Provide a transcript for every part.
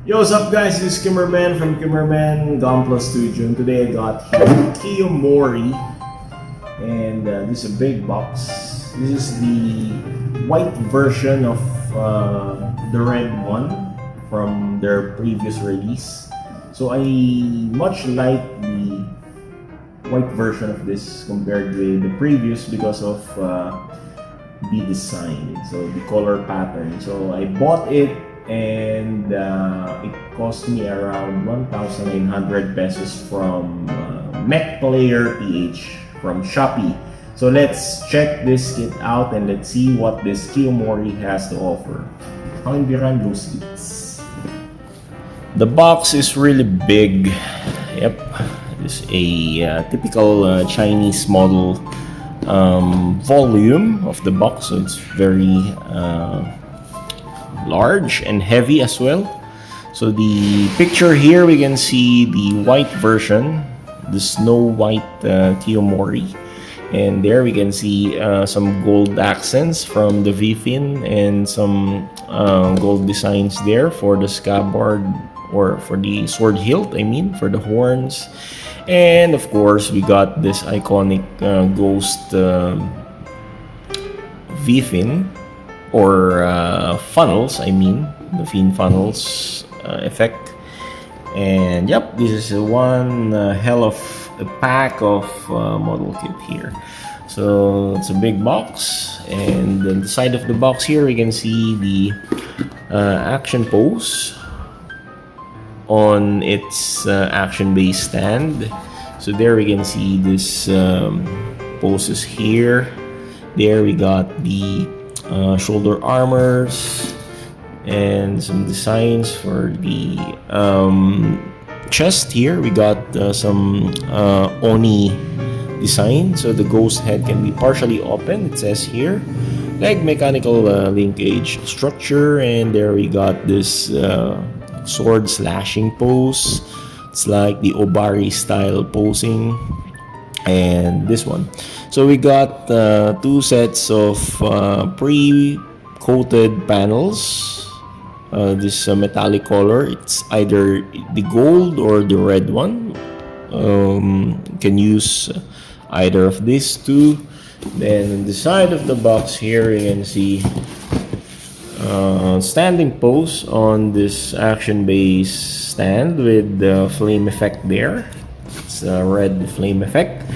Yo, what's up guys? This is Kimmerman from Kimmerman Gunpla Studio, and today I got here Kiyomori, and this is a big box. This is the white version of the red one from their previous release. So I much like the white version of this compared with the previous because of the design, so the color pattern. So I bought it and it cost me around 1,900 pesos from Mecha Ph from Shopee. So let's check this kit out and let's see what this Kiyomori has to offer. Behind those kits. The box is really big. Yep, this is a typical Chinese model volume of the box, so it's very large and heavy as well. So the picture here, we can see the white version, the Snow White Kiyomori, and there we can see some gold accents from the V-fin and some gold designs there for the scabbard, or for the sword hilt, I mean, for the horns. And of course we got this iconic ghost V-fin, or funnels, I mean, the fin funnels effect. And yep, this is one hell of a pack of model kit here. So it's a big box, and on the side of the box here we can see the action pose on its action base stand. So there we can see this poses here. There we got the shoulder armors and some designs for the chest. Here we got some Oni design, so the ghost head can be partially open, it says here, like mechanical linkage structure. And there we got this sword slashing pose. It's like the Obari style posing. And this one, so we got two sets of pre-coated panels. This metallic color, it's either the gold or the red one. You can use either of these two. Then on the side of the box here, you can see standing pose on this action base stand with the flame effect there. It's a red flame effect,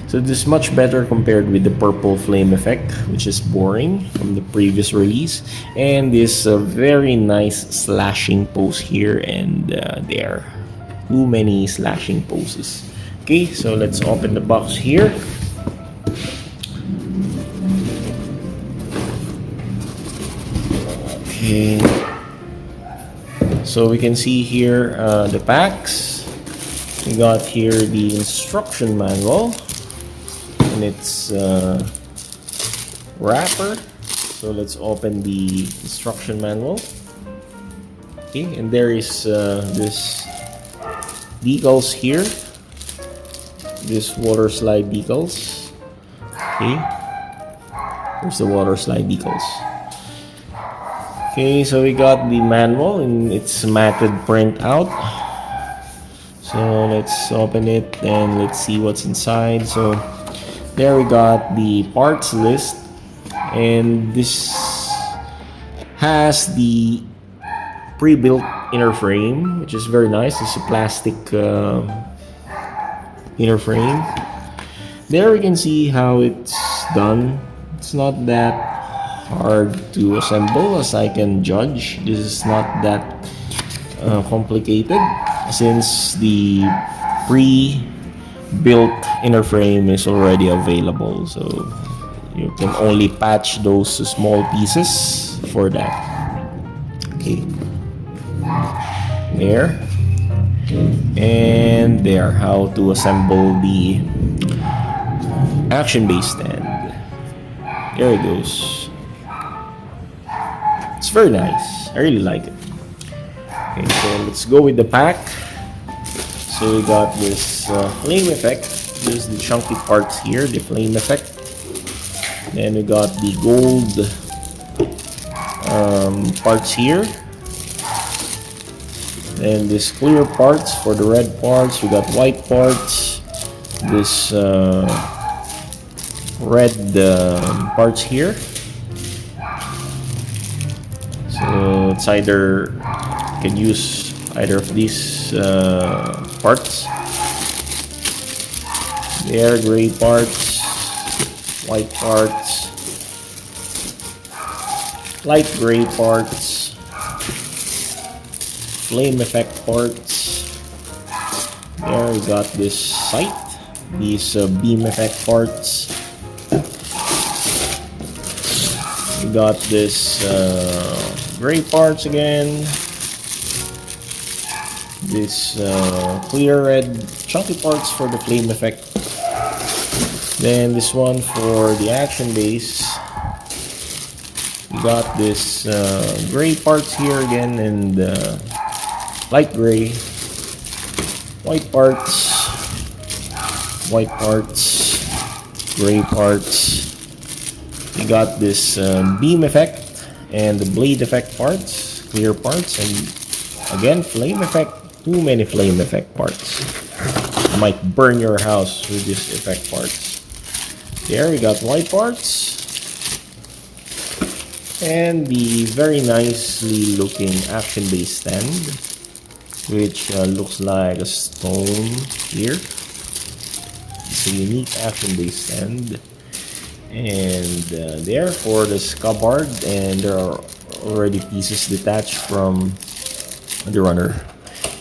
so this is much better compared with the purple flame effect, which is boring from the previous release. And this very nice slashing pose here and there. Too many slashing poses. Okay, so let's open the box here. Okay, so we can see here the packs. We got here the instruction manual and its wrapper. So let's open the instruction manual. Okay, and there is this decals here, this water slide decals. Okay, there's the water slide decals. Okay, so we got the manual in its matted printout. So let's open it and let's see what's inside. So there we got the parts list, and this has the pre-built inner frame, which is very nice. It's a plastic inner frame. There we can see how it's done. It's not that hard to assemble as I can judge. This is not that complicated, since the pre-built inner frame is already available, so you can only patch those small pieces for that. Okay, there and there, how to assemble the action base stand. There it goes. It's very nice, I really like it. Okay, so let's go with the pack. So we got this flame effect. This is the chunky parts here, the flame effect. Then we got the gold parts here. And this clear parts for the red parts. We got white parts. This red parts here. So it's either you can use either of these parts. There, gray parts, white parts, light gray parts, flame effect parts. There we got this sight, these beam effect parts. We got this gray parts again. This clear red chunky parts for the flame effect. Then this one for the action base. We got this gray parts here again, and light gray, white parts, gray parts. We got this beam effect and the blade effect parts, clear parts, and again flame effect. Too many flame effect parts. You might burn your house with this effect parts. There we got white parts. And the very nicely looking action base stand, which looks like a stone here. It's a unique action base stand. And there for the scabbard, and there are already pieces detached from the runner.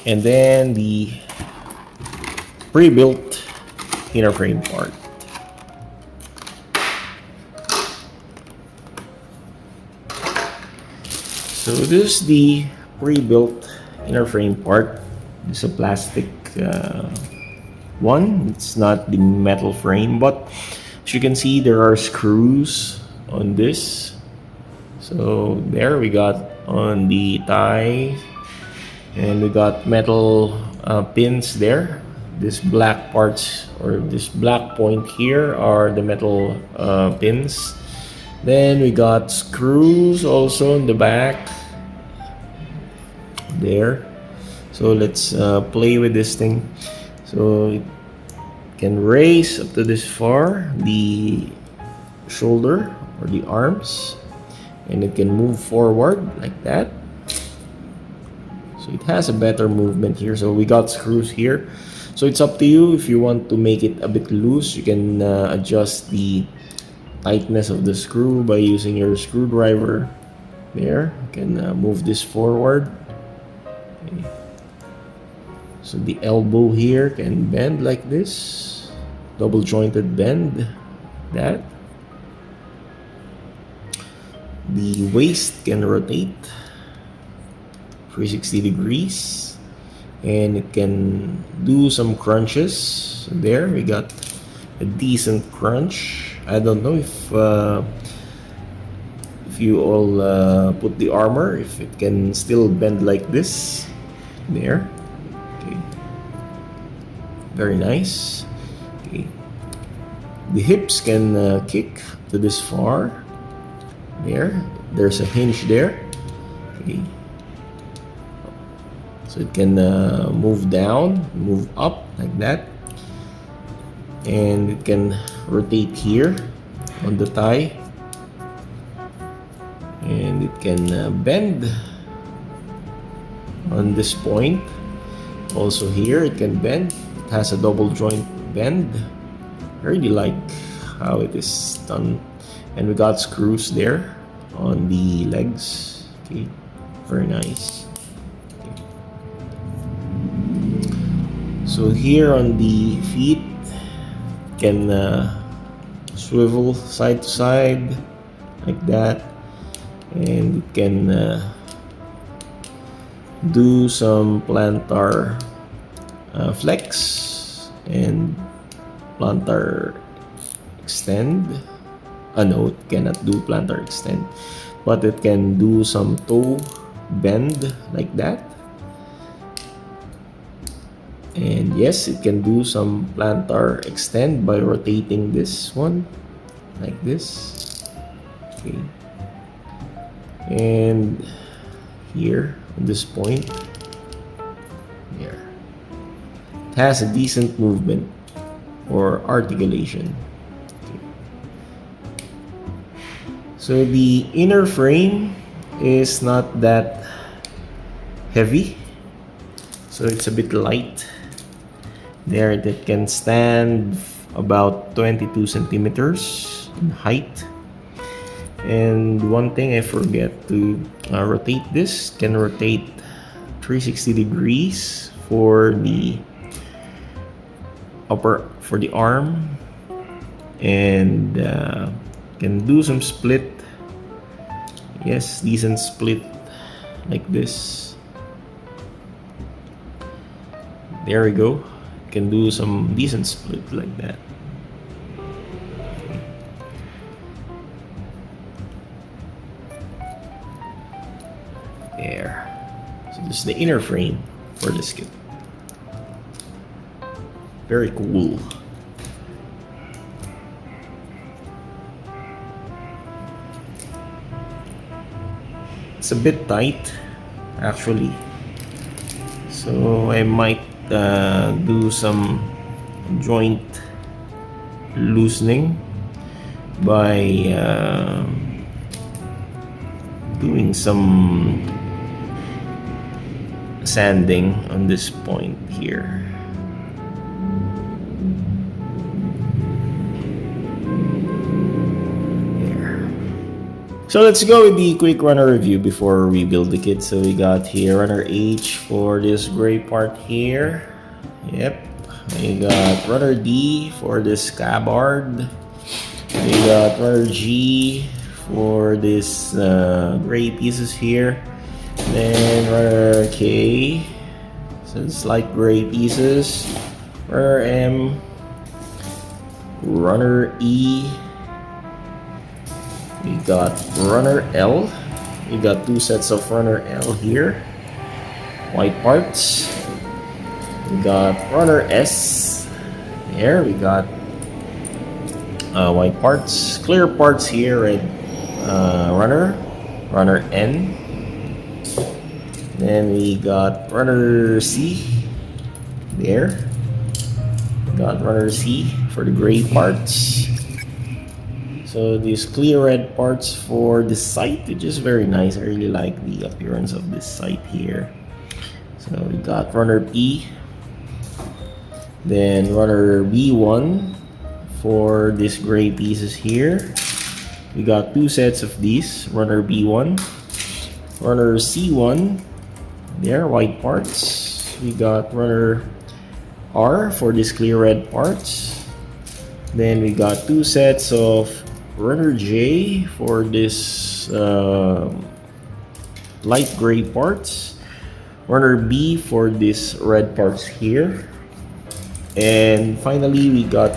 And then the pre-built inner frame part. So this is the pre-built inner frame part. It's a plastic one. It's not the metal frame, but as you can see, there are screws on this. So there we got on the thigh, and we got metal pins there. This black parts, or this black point here, are the metal pins. Then we got screws also in the back there. So let's play with this thing. So it can raise up to this far, the shoulder or the arms, and it can move forward like that. So it has a better movement here. So we got screws here. So it's up to you. If you want to make it a bit loose, you can adjust the tightness of the screw by using your screwdriver. There, you can move this forward. Okay. So the elbow here can bend like this, double jointed bend, that. The waist can rotate 360 degrees, and it can do some crunches. So there we got a decent crunch. I don't know if you all put the armor, if it can still bend like this. There. Okay. Very nice. Okay. The hips can kick to this far. There's a hinge there. Okay. So it can move down, move up like that, and it can rotate here on the thigh, and it can bend on this point. Also here it can bend. It has a double joint bend. I really like how it is done. And we got screws there on the legs. Okay, very nice. Okay. So here on the feet, can swivel side to side like that, and it can do some plantar flex and plantar extend. No, it cannot do plantar extend, but it can do some toe bend like that. And yes, it can do some plantar extend by rotating this one like this. Okay. And here on this point, It has a decent movement or articulation. So the inner frame is not that heavy, so it's a bit light. There, that can stand about 22 centimeters in height. And one thing I forget to rotate this, can rotate 360 degrees for the arm, and can do some split. Yes, decent split like this. There we go. Can do some decent split like that. There. So this is the inner frame for this kit. Very cool. It's a bit tight, actually. So I might do some joint loosening by doing some sanding on this point here. So let's go with the quick runner review before we build the kit. So we got here runner H for this gray part here. Yep. We got runner D for this scabbard. We got runner G for this gray pieces here. Then runner K, so it's light gray pieces. Runner M, runner E. We got runner L. We got two sets of runner L here. White parts. We got runner S. There we got white parts. Clear parts here. Red runner N. Then we got runner C. There. We got runner C for the gray parts. So these clear red parts for the sight, which is very nice. I really like the appearance of this sight here. So we got runner P, then runner B1 for these gray pieces here. We got two sets of these, runner B1, runner C1, there, white parts. We got runner R for these clear red parts. Then we got two sets of runner J for this light gray parts, runner B for this red parts here, and finally we got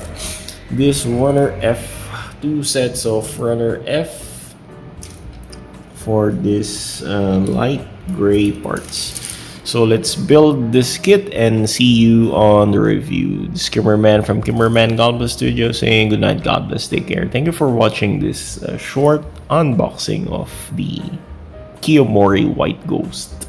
this runner F, two sets of runner F for this light gray parts. So let's build this kit and see you on the review. This is Kimmerman from Kimmerman Gunpla Studio saying good night, God bless, take care. Thank you for watching this short unboxing of the Kiyomori White Ghost.